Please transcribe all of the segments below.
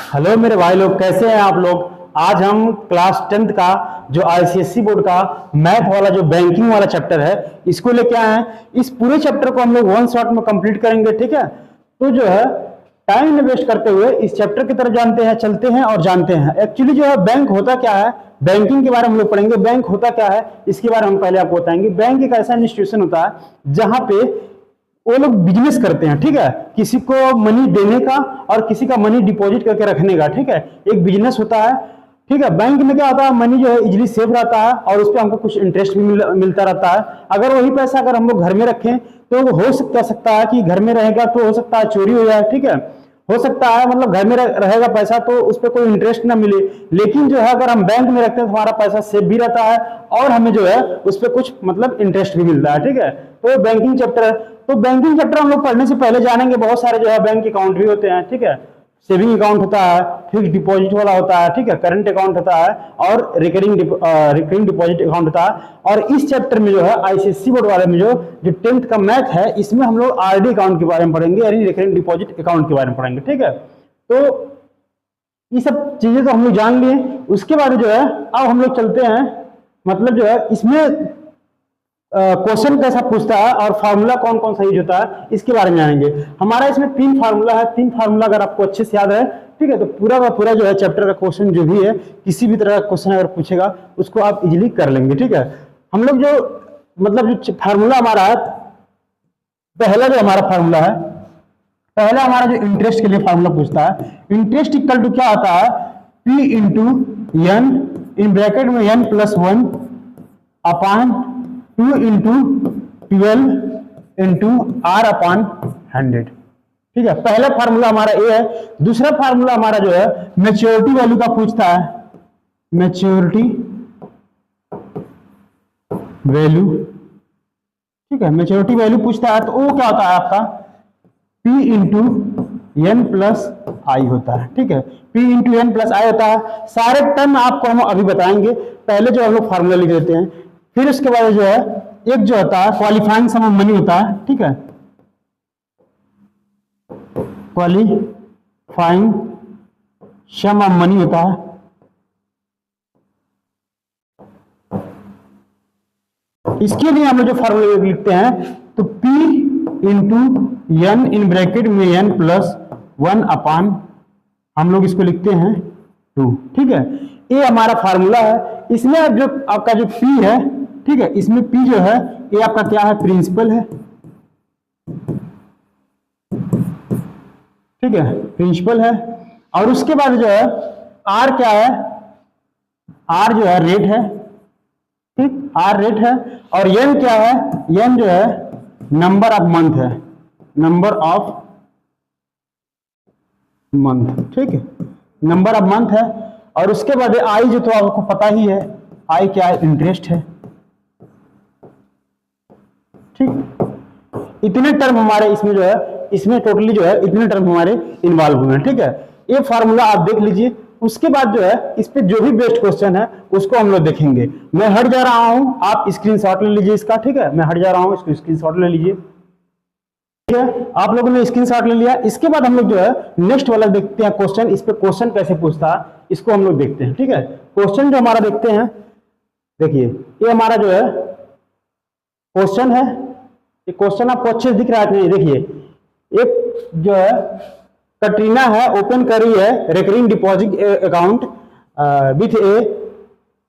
Hello मेरे भाई लोग, कैसे हैं आप लोग। आज हम क्लास 10th का जो आईसीएसई बोर्ड का मैथ वाला जो बैंकिंग वाला चैप्टर है इसको लेके आए हैं। इस पूरे चैप्टर को हम लोग वन शॉट में कंप्लीट करेंगे, ठीक है। तो जो है टाइम न वेस्ट करते हुए इस चैप्टर की तरफ जानते हैं, चलते हैं और जानते हैं एक्चुअली जो है बैंक होता क्या है, बैंकिंग के बारे में हम लोग पढ़ेंगे। बैंक होता क्या है इसके बारे में हम पहले आपको बताएंगे। बैंक एक ऐसा इंस्टीट्यूशन होता है जहां पे वो लोग बिजनेस करते हैं, ठीक है। किसी को मनी देने का और किसी का मनी डिपॉजिट करके रखने का, ठीक है। एक बिजनेस होता है, ठीक है। बैंक में क्या होता है, मनी जो है इजिली सेव रहता है और उस पर हमको कुछ इंटरेस्ट भी मिलता रहता है। अगर वही पैसा अगर हम लोग घर में रखें तो हो सकता है कि घर में रहेगा तो हो सकता है चोरी हो जाए, ठीक है। हो सकता है मतलब घर में रहेगा पैसा तो उस पर कोई इंटरेस्ट ना मिले। लेकिन जो है अगर हम बैंक में रखते हैं तो हमारा पैसा सेव भी रहता है और हमें जो है उस पर कुछ मतलब इंटरेस्ट भी मिलता है, ठीक है। तो बैंकिंग चैप्टर है। तो बैंकिंग चैप्टर हम लोग पढ़ने से पहले जानेंगे बहुत सारे जो है बैंक अकाउंट भी होते हैं, ठीक है। सेविंग अकाउंट होता है, फिक्स डिपॉजिट वाला होता है, ठीक है। करंट अकाउंट होता है और रिकरिंग डिपॉजिट अकाउंट होता है। और इस चैप्टर में जो है आईसीएसई बोर्ड वाले में जो 10th का मैथ है इसमें हम लोग आरडी अकाउंट के बारे में पढ़ेंगे, यानी रिकरिंग डिपॉजिट अकाउंट के बारे में पढ़ेंगे, ठीक है। तो ये सब चीजें तो हम लोग जान लिए। उसके बाद जो है अब हम लोग चलते हैं, मतलब जो है इसमें क्वेश्चन कैसा पूछता है और फार्मूला कौन कौन सा यूज होता है इसके बारे में जानेंगे। हमारा इसमें 3 फार्मूला है। 3 फार्मूला अगर आपको अच्छे से याद है, ठीक है, तो पूरा का पूरा जो है चैप्टर का क्वेश्चन जो भी है किसी भी तरह का क्वेश्चन अगर पूछेगा उसको आप इजीली कर लेंगे, ठीक है। हम लोग जो मतलब जो फार्मूला हमारा है, पहला जो हमारा फार्मूला है, पहला हमारा जो इंटरेस्ट के लिए फार्मूला पूछता है, इंटरेस्ट इक्वल टू क्या होता है, P into n, in bracket में n+1 अपान 2 इंटू 12 इंटू R/100, ठीक है। पहला फार्मूला हमारा ए है। दूसरा फार्मूला हमारा जो है मैच्योरिटी वैल्यू का पूछता है, मैच्योरिटी वैल्यू, ठीक है। मैच्योरिटी वैल्यू पूछता है तो वो क्या होता है आपका P इंटू n+i होता है, ठीक है। P इंटू n+i होता है। सारे टर्म आपको हम अभी बताएंगे। पहले जो हम लोग फार्मूला लिख देते हैं, फिर उसके बाद जो है एक जो होता है क्वालिफाइंग सम ऑफ मनी होता है, ठीक है। क्वालिफाइंग सम ऑफ मनी होता है। इसके लिए हम लोग जो फार्मूला लिखते हैं तो P into n, in bracket में n+1 अपान हम लोग इसको लिखते हैं 2, ठीक है। ये हमारा फार्मूला है। इसमें जो आपका जो P है, ठीक है, इसमें P जो है ये आपका क्या है, प्रिंसिपल है, ठीक है, प्रिंसिपल है। और उसके बाद जो है R क्या है, R जो है रेट है, ठीक, R रेट है। और N क्या है, N जो है नंबर ऑफ मंथ है, नंबर ऑफ मंथ, ठीक है, नंबर ऑफ मंथ है। और उसके बाद I जो तो आपको पता ही है, I क्या है, इंटरेस्ट है, ठीक। इतने टर्म हमारे इसमें जो है, इसमें टोटली जो है इतने टर्म हमारे इन्वॉल्व हुए हैं, ठीक है। ये फार्मूला आप देख लीजिए। उसके बाद जो है इस पे जो भी बेस्ट क्वेश्चन है उसको हम लोग देखेंगे। मैं हट जा रहा हूं, आप स्क्रीनशॉट ले लीजिए इसका, ठीक है। मैं हट जा रहा हूं, इसको स्क्रीनशॉट ले लीजिए, ठीक है। आप लोगों ने स्क्रीनशॉट ले लिया। इसके बाद हम लोग जो है नेक्स्ट वाला देखते हैं क्वेश्चन। इस पे क्वेश्चन कैसे पूछता है इसको हम लोग देखते हैं, ठीक है। क्वेश्चन जो हमारा देखते हैं, देखिए ये हमारा जो है क्वेश्चन है। ये क्वेश्चन आपको अच्छे से दिख रहा है नहीं, देखिए एक जो है कटरीना है, ओपन करी है recurring deposit account with A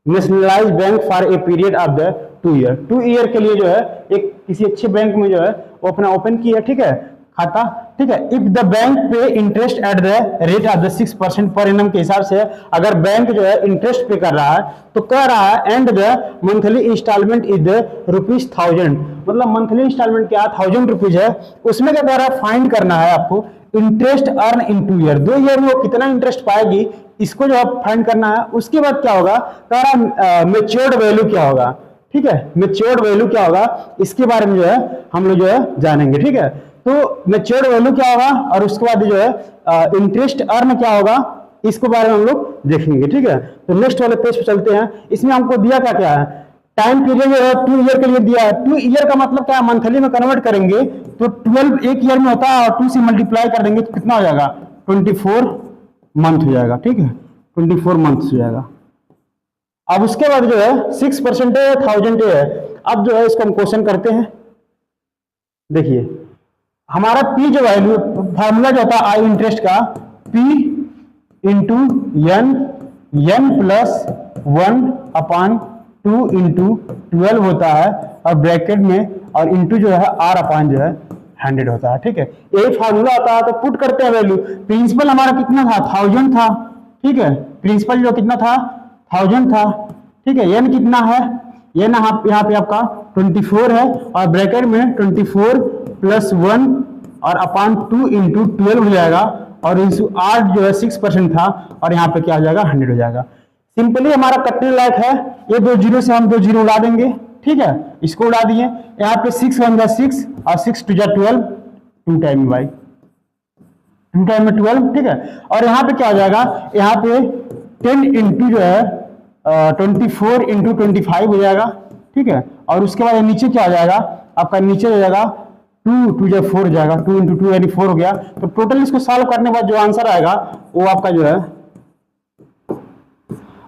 nationalised bank for a period of the 2 year. 2 year के लिए जो है एक किसी अच्छे बैंक में जो है वो अपना ओपन की है, ठीक है, खाता, ठीक है। इफ द बैंक पे interest at the rate of the 6% per annum के हिसाब से अगर बैंक जो है इंटरेस्ट पे कर रहा है तो कह रहा है and the monthly instalment is the ₹1000, मतलब मंथली इंस्टॉलमेंट क्या 1000 रुपीज है। उसमें क्या कह रहा है, फाइंड करना है आपको interest earn in 2 year, 2 year में वो कितना इंटरेस्ट पाएगी इसको जो है फाइंड करना है। उसके बाद क्या होगा, कह रहा मैच्योर्ड वैल्यू क्या होगा, ठीक है, मैच्योर्ड वैल्यू क्या होगा इसके बारे में जो है हम लोग जो है जानेंगे, ठीक है। तो मैच्योर्ड वैल्यू क्या होगा और उसके बाद जो है इंटरेस्ट अर्न क्या होगा इसके बारे में हम लोग देखेंगे, ठीक है। तो नेक्स्ट वाले पेज पे चलते हैं। इसमें हमको दिया क्या क्या है, टाइम पीरियड जो है 2 ईयर के लिए दिया है। 2 ईयर का मतलब क्या है, मंथली में कन्वर्ट करेंगे तो 12 एक ईयर में होता है और 2 से मल्टीप्लाई कर देंगे तो कितना हो जाएगा 24 मंथ हो जाएगा, ठीक है, 24 मंथ हो जाएगा। अब उसके बाद जो है 6% है, 1000 है। अब जो है इसको हम क्वेश्चन करते हैं। देखिए हमारा पी जो वैल्यू फार्मूला जो होता है आई इंटरेस्ट का, P into n plus 1/2 into 12 होता है और ब्रैकेट में, और इंटू जो है आर अपान जो है 100 होता है, ठीक है। यही फार्मूला होता है। तो पुट करते हैं वैल्यू। प्रिंसिपल हमारा कितना था, 1000 था, ठीक है। प्रिंसिपल जो कितना था, 1000 था, ठीक है। एन कितना है, एन यहाँ पे आपका 24 है और ब्रैकेट में 24 प्लस 1 और अपान 2 इंटू 12 हो जाएगा, और इंटू 8 जो है 6% था, और यहाँ पे क्या हो जाएगा, 100 हो जाएगा। सिंपली हमारा कटने लायक है। ये 2 जीरो से हम 2 जीरो उड़ा देंगे, ठीक है, इसको उड़ा दिए। यहाँ पे 6 1 6 और 6 2 12, 2 टाइम बाई 2 टाइम में 12, ठीक है। और यहाँ पे क्या हो जाएगा, यहाँ पे 10 इंटू जो है 24 इंटू 25 हो जाएगा, ठीक है। और उसके बाद नीचे क्या हो जाएगा आपका, नीचे हो जाएगा 2 2 जो 4 हो जाएगा, 2 इंटू 2 यानी 4 हो गया। तो टोटल इसको सॉल्व करने के बाद जो आंसर आएगा वो आपका जो है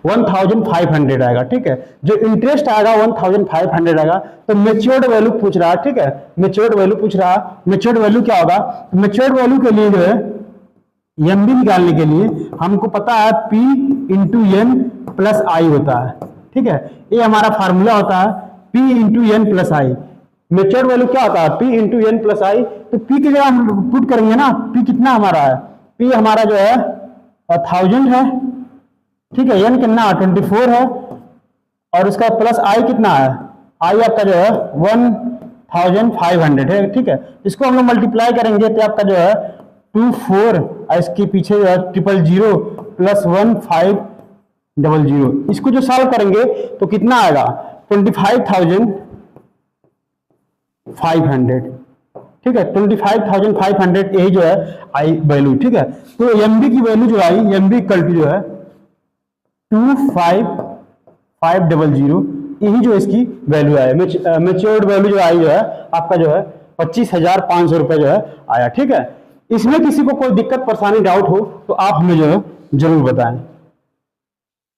1500 आएगा, ठीक है। जो इंटरेस्ट आएगा 1500 आएगा। तो मेच्योर्ड वैल्यू पूछ रहा है, ठीक है, मेच्योर्ड वैल्यू पूछ रहा है। मेच्योर्ड वैल्यू क्या होगा, मेच्योर्ड वैल्यू के लिए जो है एमबी निकालने के लिए हमको पता है P इंटू एन प्लस आई होता है, ठीक है। ये हमारा फार्मूला होता है P इंटू एन प्लस आई। मेच्योर्ड वैल्यू क्या होता है, P इंटू एन प्लस आई। तो P की जगह हम पुट करेंगे ना, P कितना हमारा है, P हमारा जो है 1000 है, ठीक है। एन कितना 24 है, और उसका प्लस आई कितना है, आई आपका जो है 1500 है, ठीक है। इसको हम लोग मल्टीप्लाई करेंगे तो आपका जो है 24 और इसके पीछे जो है 000 प्लस 1500। इसको जो सॉल्व करेंगे तो कितना आएगा, 25,500, ठीक है। 25,500 यही जो है आई वैल्यू, ठीक है। तो एमबी की वैल्यू जो आई, एमबी इक्वल टू जो है 25,500, यही जो इसकी वैल्यू है। मेच्योर्ड वैल्यू जो आई जो है आपका जो है 25,500 रुपए जो है आया, ठीक है। इसमें किसी को कोई दिक्कत परेशानी डाउट हो तो आप हमें जो है जरूर बताएं।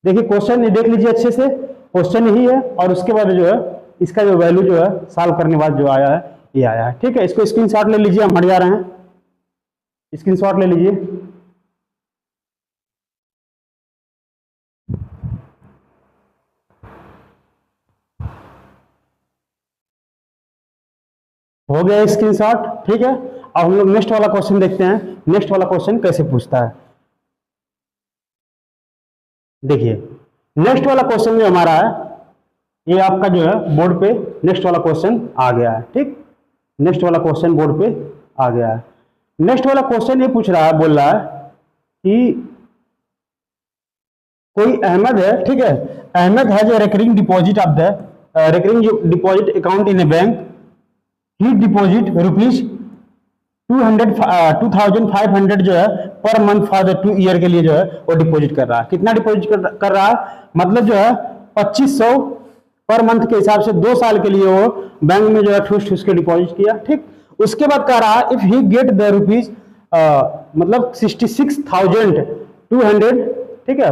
देखिए क्वेश्चन देख लीजिए अच्छे से, क्वेश्चन यही है, और उसके बाद जो है इसका जो वैल्यू जो है सॉल्व करने के बाद जो आया है ये आया है, ठीक है। इसको स्क्रीनशॉट ले लीजिए, हम हट जा रहे हैं, स्क्रीनशॉट ले लीजिए। हो गया स्क्रीनशॉट, ठीक है। अब हम लोग नेक्स्ट वाला क्वेश्चन देखते हैं, नेक्स्ट वाला क्वेश्चन कैसे पूछता है। देखिए नेक्स्ट वाला क्वेश्चन जो हमारा है ये आपका जो है बोर्ड पे नेक्स्ट वाला क्वेश्चन आ गया है, ठीक। नेक्स्ट वाला क्वेश्चन बोर्ड पे आ गया है। नेक्स्ट वाला क्वेश्चन ये पूछ रहा है, बोल रहा है कि कोई अहमद है, ठीक है, Ahmad has a recurring deposit of the recurring deposit account in a bank. He deposit rupees 2500 जो है per month for the 2 year के लिए जो है वो डिपॉजिट कर रहा है। कितना डिपॉजिट कर रहा है, मतलब जो है 2500 पर मंथ के हिसाब से 2 साल के लिए वो बैंक में जो है ठूस ठूस के डिपॉजिट किया, ठीक। उसके बाद कह रहा है if he get the rupees मतलब 66,200, ठीक है,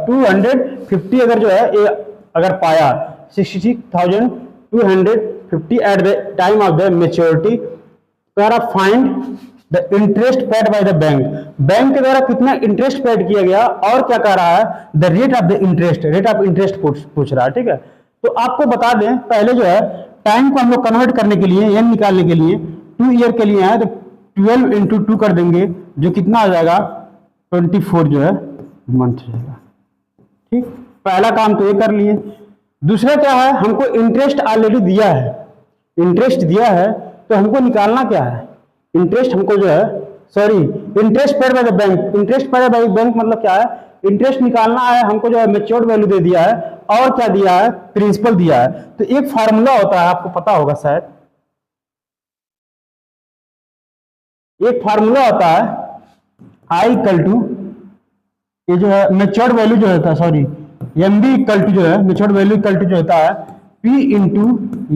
250 अगर जो है ये अगर पाया 66,250 at the time of the maturity, find the interest paid by the bank. Bank के द्वारा कितना इंटरेस्ट पेड किया गया, और क्या कह रहा है the rate of the interest, rate of interest पूछ रहा है, ठीक है। तो आपको बता दें पहले जो है टाइम को हम लोग कन्वर्ट करने के लिए, एन निकालने के लिए 2 ईयर के लिए है तो 12 इंटू 2 कर देंगे, जो कितना आ जाएगा 24 जो है मंथ हो जाएगा, ठीक। पहला काम तो ये कर लिए। दूसरा क्या है, हमको इंटरेस्ट ऑलरेडी दिया है, इंटरेस्ट दिया है तो हमको निकालना क्या है, इंटरेस्ट हमको जो है interest paid by the bank. Interest paid by bank मतलब क्या है, इंटरेस्ट निकालना है हमको, जो है मेच्योर्ड वैल्यू दे दिया है, और क्या दिया है, प्रिंसिपल दिया है। तो एक फार्मूला होता है, आपको पता होगा शायद, एक फार्मूला होता है आई इक्वल टू, ये जो है मेच्योर्ड वैल्यू जो होता है, एमबी इक्वल टू जो है मेच्योर्ड वैल्यू इक्वल टू जो होता है P इंटू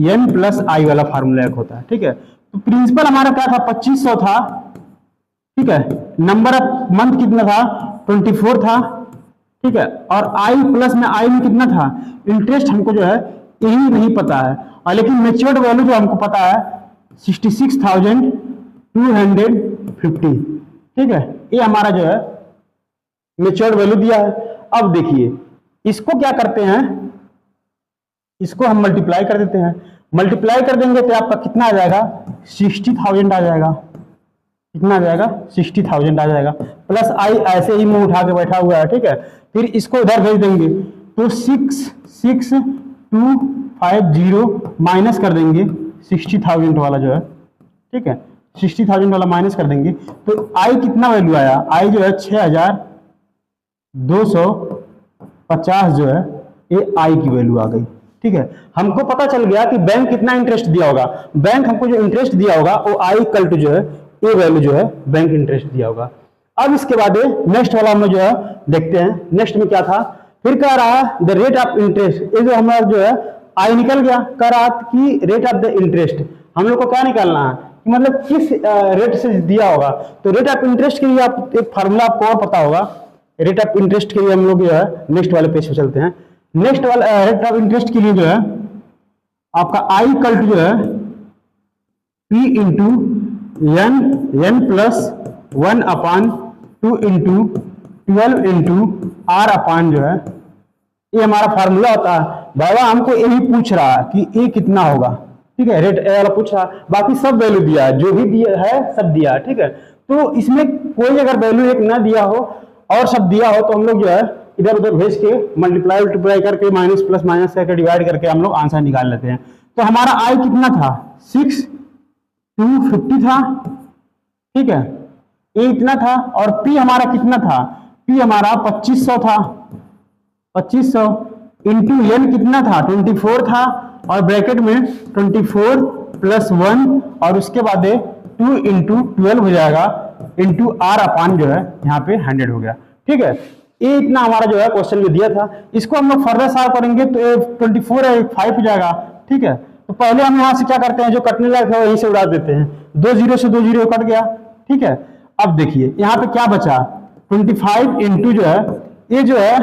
एन प्लस आई वाला फार्मूला एक होता है, ठीक है। तो प्रिंसिपल हमारा क्या था 2500 था, ठीक है, नंबर ऑफ मंथ कितना था 24 था, ठीक है, और आई प्लस में आई में कितना था इंटरेस्ट, हमको जो है यही नहीं पता है, और लेकिन मेच्योर्ड वैल्यू जो हमको पता है 66,250, ठीक है, ये हमारा जो है मेच्योर्ड वैल्यू दिया है। अब देखिए इसको क्या करते हैं, इसको हम मल्टीप्लाई कर देते हैं, मल्टीप्लाई कर देंगे तो आपका कितना आ जाएगा 60,000 आ जाएगा, कितना आ जाएगा 60,000 आ जाएगा, प्लस आई ऐसे ही मुंह उठा के बैठा हुआ है, ठीक है, फिर इसको इधर भेज देंगे तो 66250 माइनस कर देंगे 60,000 वाला जो है, ठीक है, 60,000 वाला माइनस कर देंगे तो आई कितना वैल्यू आया, आई जो है 6,250 जो है ये आई की वैल्यू आ गई, ठीक है। हमको पता चल गया कि बैंक कितना इंटरेस्ट दिया होगा, बैंक हमको जो इंटरेस्ट दिया होगा वो आई इक्वल टू जो है ये वैल्यू जो है बैंक इंटरेस्ट दिया होगा। अब इसके बाद नेक्स्ट वाला हम जो है देखते हैं, नेक्स्ट में क्या था, फिर कह रहा है द रेट ऑफ इंटरेस्ट, ये जो हमारा जो है आई निकल गया, कह रहा कि रेट ऑफ द इंटरेस्ट हम लोग को क्या निकालना है कि मतलब किस रेट से दिया होगा, तो रेट ऑफ इंटरेस्ट के लिए आप एक फार्मूला आपको और पता होगा, रेट ऑफ इंटरेस्ट के लिए हम लोग जो है नेक्स्ट वाले पेज पे चलते हैं। नेक्स्ट वाला रेट ऑफ इंटरेस्ट के लिए जो है आपका आई इक्वल टू जो है P into n plus 1/2 into 12 into r अपान जो है ये हमारा फार्मूला होता है। बाबा हमको यही पूछ रहा है कि ये कितना होगा, ठीक है, रेट वाला पूछ रहा, बाकी सब वैल्यू दिया है, जो भी दिया है सब दिया है, ठीक है। तो इसमें कोई अगर वैल्यू एक ना दिया हो और सब दिया हो तो हम लोग जो है इधर उधर भेज के मल्टीप्लाई करके माइनस प्लस माइनस करके डिवाइड करके हम लोग आंसर निकाल लेते हैं। तो हमारा आई कितना था 6,250 था, ठीक है, ए इतना था, और पी हमारा कितना था, पी हमारा 2500 था, 2500 इंटू एन कितना था 24 था, और ब्रैकेट में 24 प्लस 1 और उसके बाद 2 इंटू 12 हो जाएगा इंटू आर अपान जो है यहाँ पे 100 हो गया, ठीक है। ये इतना हमारा जो है क्वेश्चन में दिया था, इसको हम लोग फर्दर सॉल्व करेंगे तो 24 है 5 हो जाएगा, ठीक है। तो पहले हम यहाँ से क्या करते हैं, जो कटने लायक है वहीं से उड़ा देते हैं, 2 0 से 2 0 कट गया, ठीक है। अब देखिए यहाँ पे क्या बचा 25 इंटू जो है ये जो है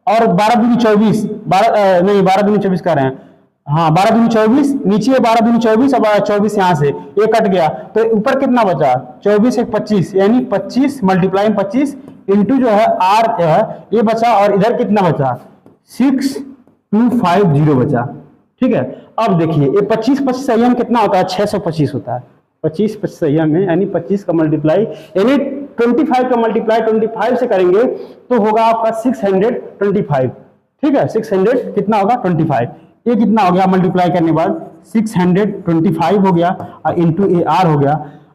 और 12 दूनी 24, 12 दूनी 24 कर रहे हैं, हाँ 12 दूनी 24, नीचे 12 दूनी 24 और 24 यहाँ से ये कट गया, तो ऊपर कितना बचा 24 एक 25 यानी 25 मल्टीप्लाई 25 इंटू जो है आर है ये बचा, और इधर कितना बचा 6250 बचा, ठीक है। अब देखिए ये 25 संयम कितना होता है 625 होता है, 25 संयम में यानी 25 का मल्टीप्लाई यानी 25 का मल्टीप्लाई 25 से करेंगे तो होगा आपका 625, ठीक है, 600 कितना होगा 25, ये कितना हो गया मल्टीप्लाई करने के बाद 625 हो गया और इंटू ए आर हो गया,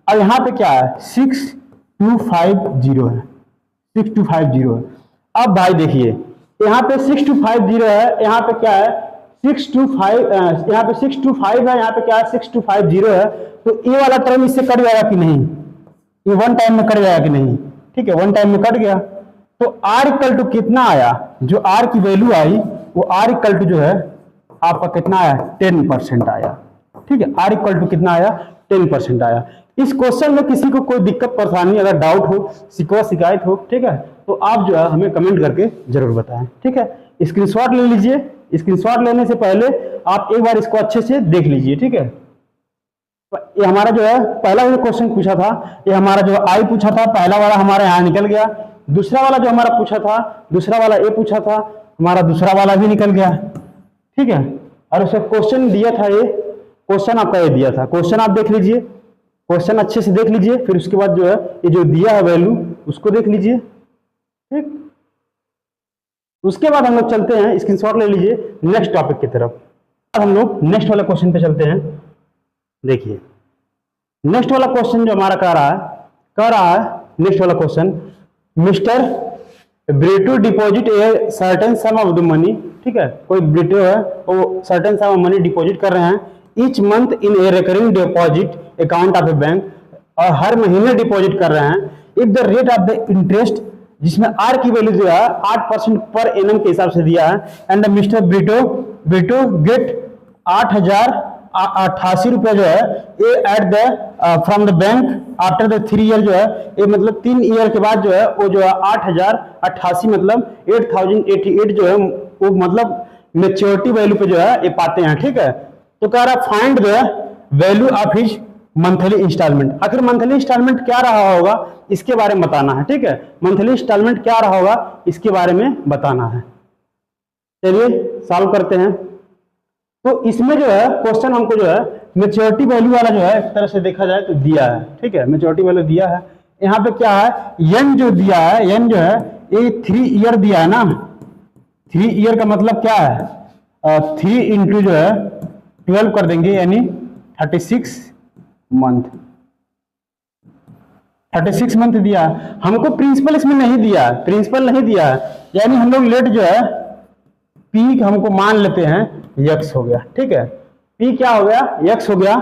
और यहाँ पे क्या है 6250 है, 6250 है। अब भाई देखिए यहाँ पे 6250 है, यहाँ पे क्या है 625, यहाँ पे 625 है, यहाँ पे क्या है 6250 है, तो ये वाला टर्म इससे कट जाएगा कि नहीं, ये वन टाइम में कट जाएगा कि नहीं, ठीक है, वन टाइम में कट गया, तो R इक्वल टू कितना आया, जो R की वैल्यू आई वो R इक्वल टू जो है आपका कितना आया 10% आया, ठीक है, R इक्वल टू कितना आया 10% आया। इस क्वेश्चन में किसी को कोई दिक्कत परेशानी अगर डाउट हो शिकवा शिकायत हो, ठीक है, तो आप जो है हमें कमेंट करके जरूर बताएं, ठीक है। स्क्रीनशॉट ले लीजिए, स्क्रीनशॉट लेने से पहले आप एक बार इसको अच्छे से देख लीजिए, ठीक है। ये हमारा जो है पहला जो क्वेश्चन पूछा था ये हमारा जो आई पूछा था, पहला वाला हमारा यहाँ निकल गया, दूसरा वाला जो हमारा पूछा था दूसरा वाला ए पूछा था, हमारा दूसरा वाला भी निकल गया, ठीक है। और उसका क्वेश्चन दिया था, ये क्वेश्चन आपका ये दिया था, क्वेश्चन आप देख लीजिए, क्वेश्चन अच्छे से देख लीजिए, फिर उसके बाद जो है ये जो दिया है वैल्यू उसको देख लीजिए, ठीक। उसके बाद हम लोग चलते हैं, स्क्रीनशॉट ले लीजिए नेक्स्ट टॉपिक की तरफ। अब हम लोग नेक्स्ट वाले क्वेश्चन पे चलते हैं। देखिए नेक्स्ट वाला क्वेश्चन जो हमारा कह रहा है नेक्स्ट वाला question, mister Brito deposit a certain some of the money, ठीक है, कोई ब्रिटो है वो certain some of money deposit कर रहे हैं each month in A recurring deposit account of A bank, और हर महीने डिपॉजिट कर रहे हैं। If the rate of the interest जिसमें आर की वैल्यू दिया है 8% पर एनम के हिसाब से दिया है, एंड मिस्टर ब्रिटो गेट 8,088 रुपए जो है ये at the from the bank after the 3 year जो है, ये मतलब 3 ईयर के बाद जो है वो जो है 8088 मतलब 8088 जो है वो मतलब मेच्योरिटी वैल्यू पे जो है ये पाते हैं। ठीक है, तो कह रहा find the value of his monthly instalment. आखिर मंथली इंस्टॉलमेंट क्या रहा होगा इसके बारे में बताना है। ठीक है, मंथली इंस्टॉलमेंट क्या रहा होगा इसके बारे में बताना है। चलिए सॉल्व करते हैं। तो इसमें जो है क्वेश्चन हमको जो है मेच्योरिटी वैल्यू वाला जो है एक तरह से देखा जाए तो दिया है। ठीक है, मेच्योरिटी वैल्यू दिया है। यहाँ पे क्या है, एन जो दिया है, एन जो है ये 3 ईयर दिया है ना। 3 ईयर का मतलब क्या है, 3 इंटू जो है 12 कर देंगे यानी 36 मंथ। 36 मंथ दिया है हमको, प्रिंसिपल इसमें नहीं दिया है, प्रिंसिपल नहीं दिया है, यानी हम लोग लेट जो है पी हमको मान लेते हैं यक्स हो गया। ठीक है, पी क्या हो गया, यक्स हो गया।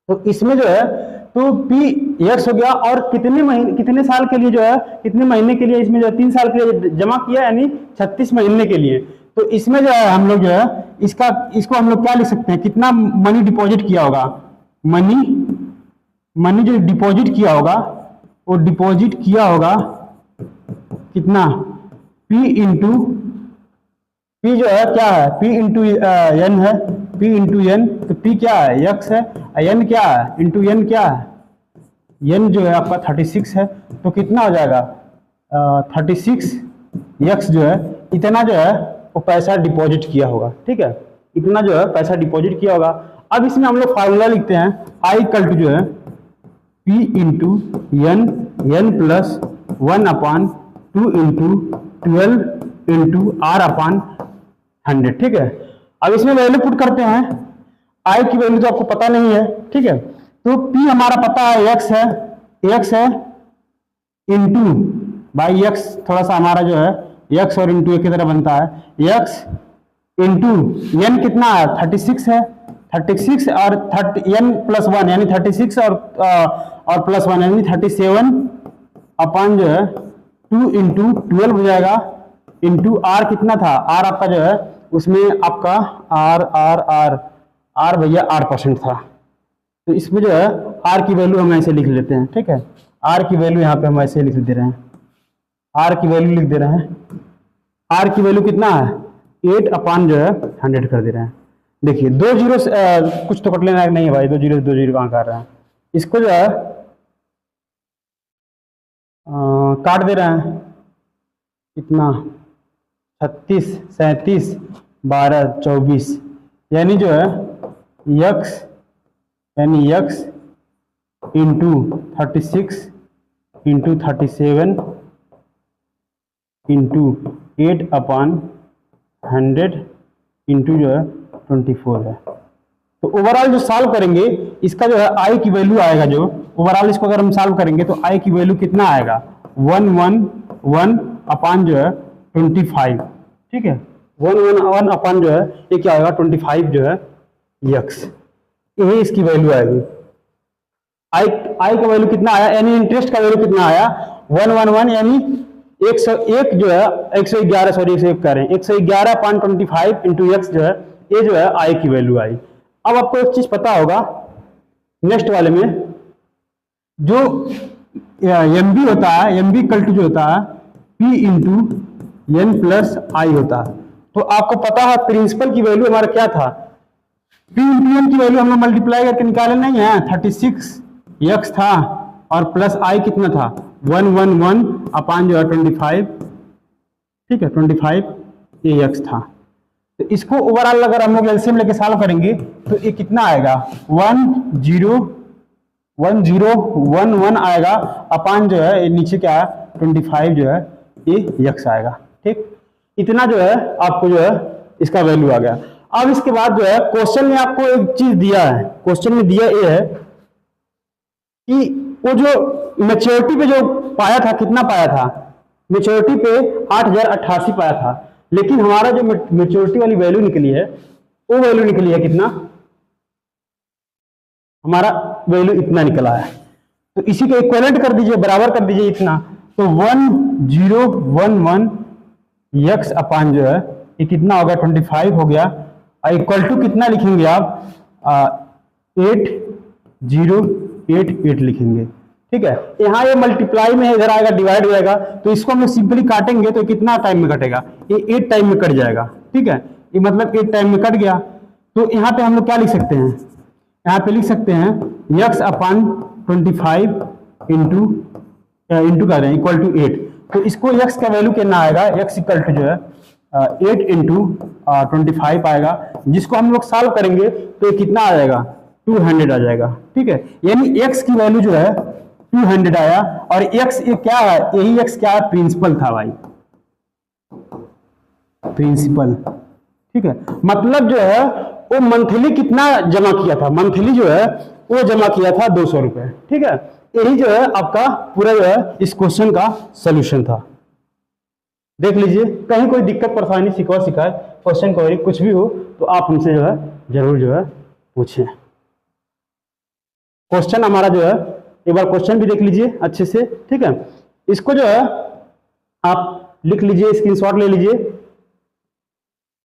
तो इसमें जो है तो पी यक्स हो गया और कितने महीने, कितने साल के लिए जो है, कितने महीने के लिए, इसमें जो है 3 साल के लिए जमा किया यानी 36 महीने के लिए। तो इसमें जो है हम लोग जो है इसको हम लोग क्या लिख सकते हैं, कितना मनी डिपॉजिट किया होगा, मनी जो डिपॉजिट किया होगा वो डिपॉजिट किया होगा कितना, पी इंटू पी जो है क्या है, पी इंटू एन है, पी इंटू एन। तो पी क्या है, यक्स है, एन क्या है, इंटू एन क्या है, एन जो है आपका 36 है। तो कितना हो जाएगा 36 यक्स जो है इतना जो है वो पैसा डिपॉजिट किया होगा। ठीक है, इतना जो है पैसा डिपॉजिट किया होगा। अब इसमें हम लोग फार्मूला लिखते हैं, आई इक्वल टू जो है P into n, n plus 1/2 into 12 into r upon 100। ठीक है, अब इसमें वैल्यू पुट करते हैं, आई की वैल्यू तो आपको पता नहीं है। ठीक है, तो पी हमारा पता है एक्स है इंटू बाई एक्स, थोड़ा सा हमारा जो है एक्स और इंटू एक की तरह बनता है, एक्स इंटू एन कितना है 36 है, 36 और एन प्लस 1 यानी 36 और प्लस 1 यानी 37 अपन जो है 2 इंटू 12 हो जाएगा, इंटू आर कितना था, आर आपका जो है उसमें आपका आर भैया 8% था। तो इसमें जो है आर की वैल्यू हम ऐसे लिख लेते हैं। ठीक है, आर की वैल्यू यहाँ पे हम ऐसे लिख दे रहे हैं, आर की वैल्यू लिख दे रहे हैं, आर की वैल्यू कितना है 8/100 जो है 100 कर दे रहे हैं। देखिए 2 जीरो कुछ तो कट लेना नहीं है भाई, 2 जीरो कहाँ कर रहे हैं, इसको जो है काट दे रहे हैं, कितना 36 37 12 24 यानी जो है x into 36 into 37 into 8/100 into जो है 24 है। तो ओवरऑल जो सॉल्व करेंगे इसका जो है आई की वैल्यू आएगा, जो ओवरऑल इसको अगर हम सॉल्व करेंगे तो आई की वैल्यू कितना आएगा 111 जो है 25। ठीक है, 111 जो है ये क्या होगा 25 जो है यक्स, यही इसकी वैल्यू आएगी। आई का वैल्यू कितना आया, यानी इंटरेस्ट का वैल्यू कितना आया 111 यानी 101 जो है 111 सॉरी 101 कह रहे हैं 111/25 इंटू एक्स जो है ये जो है आई की वैल्यू आई। अब आपको एक चीज पता होगा नेक्स्ट वाले में जो एम बी होता है, एम बी इक्वल टू जो होता है पी इंटू एन प्लस आई होता है। तो आपको पता है प्रिंसिपल की वैल्यू हमारा क्या था, पी इंटू एन की वैल्यू हम लोग मल्टीप्लाई करके निकाले नहीं है, 36 यक्स था और प्लस आई कितना था 111 जो है 25। ठीक है, 25 ये यक्स था। तो इसको ओवरऑल अगर हम लोग एलसीएम लेके सॉल्व करेंगे तो ये कितना आएगा 1011 आएगा अपान जो है नीचे क्या है 25 जो है ये यक्स आएगा। ठीक, इतना जो है आपको जो है इसका वैल्यू आ गया। अब इसके बाद जो है क्वेश्चन में आपको एक चीज दिया है, क्वेश्चन में दिया ये है कि वो जो मैच्योरिटी पे जो पाया था कितना पाया था, मैच्योरिटी पे 8088 पाया था, लेकिन हमारा जो मैच्योरिटी वाली वैल्यू निकली है वो वैल्यू निकली है कितना, हमारा वैल्यू इतना निकला है। तो इसी को इक्विवेलेंट कर दीजिए, बराबर कर दीजिए इतना, तो 1011 यक्स अपान जो है ये कितना होगा 25 हो गया, इक्वल टू कितना लिखेंगे आप 80 8 लिखेंगे। ठीक है, यहाँ ये मल्टीप्लाई में इधर आएगा, डिवाइड हो जाएगा, तो इसको हम लोग सिंपली काटेंगे तो कितना टाइम में कटेगा, ये 8 टाइम में कट जाएगा। ठीक है, ये मतलब 8 टाइम में कट गया। तो यहाँ पे हम लोग क्या लिख सकते हैं, यहाँ पे लिख सकते हैं x/25 इंटू कर रहे हैं इक्वल टू 8। तो इसको x का वैल्यू कितना आएगा, x इक्वल टू जो है 8 इंटू 25 आएगा, जिसको हम लोग सॉल्व करेंगे तो ये कितना आ जाएगा, 200 आ जाएगा। ठीक है, यानी x की वैल्यू जो है 200 आया, और x ये क्या है, यही x क्या है, प्रिंसिपल था भाई, प्रिंसिपल। ठीक है, मतलब जो है वो मंथली कितना जमा किया था, मंथली जो है वो जमा किया था 200 रुपए। ठीक है, यही जो है आपका पूरा जो है इस क्वेश्चन का सोल्यूशन था। देख लीजिए, कहीं कोई दिक्कत परेशानी, शिकायत, क्वेश्चन क्वेरी कुछ भी हो तो आप हमसे जो है जरूर जो है पूछें। क्वेश्चन हमारा जो है, एक बार क्वेश्चन भी देख लीजिए अच्छे से। ठीक है, इसको जो है आप लिख लीजिए, स्क्रीनशॉट ले लीजिए।